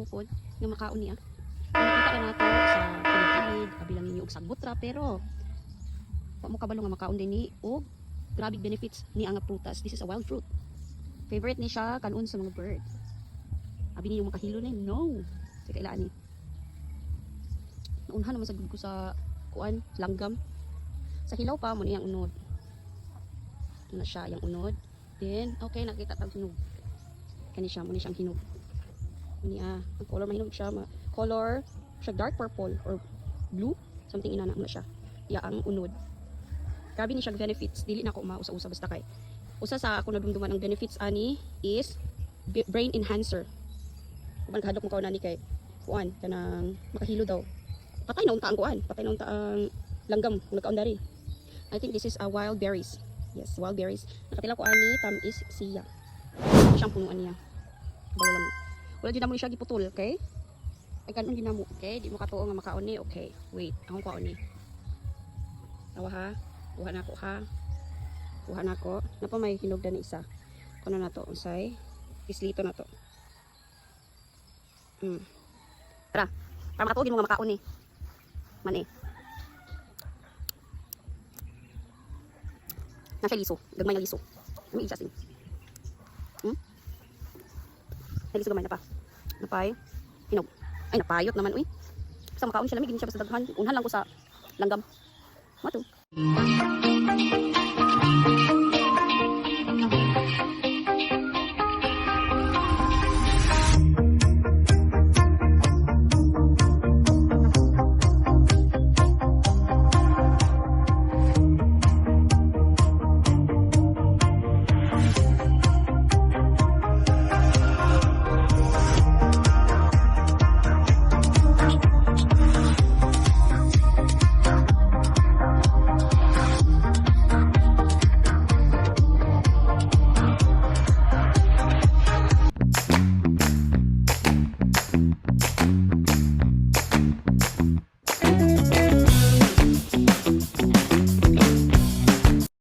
bukod nga makaon niya. Nakita na nato sa kilid-kilid, kabilang ninyo og sagbot ra pero wa mo kabalo nga makaon din ni og grabe benefits ni ang prutas. This is a wild fruit. Favorite ni siya kanon sa mga bird. Abi niyo makahilo na no. Sa kailaan ni. Naunhan naman sa gud ko sa kuan, langgam. Sa hilaw pa mo niyang unod. Ito na siya yung unod. Then okay nakita tag hinog. Kani siya mo ni siyang hinog. Niya, ang color mahinog siya, color siya dark purple or blue, something inana mo na siya. Ya ang unod. Grabe ni siya benefits, dili na ko mausa-usa basta kay. Usa sa ako nadumduman ang benefits ani is brain enhancer. Kung kahadlok mo kaon ani kay kuan kanang makahilo daw. Patay na unta ang kuan, patay na unta ang langgam kung nagkaon dari. I think this is a wild berries. Yes, wild berries. Nakatila ko ani tamis siya. Siyang punuan niya. Balo lang. Wala din na mo siya giputol, okay? Ay kanon ginamo, okay? Di mo katuo nga makaon ni, okay? Wait, akong kaon ni. Tawa ha. Kuha na ko ha. Kuha na ko. Napa may hinugdan na isa. Kuno na to, unsay? Islito na to. Tara. Para makatuo gid mo nga makaon ni. Man eh. Nasa liso, gagmay na liso. Ano isa sin? Nagliso gamay na pa. Napay. Hinog. Ay napayot naman uy. Sa makaon siya lamig hindi siya basta daghan. Unhan lang ko sa langgam. Mato.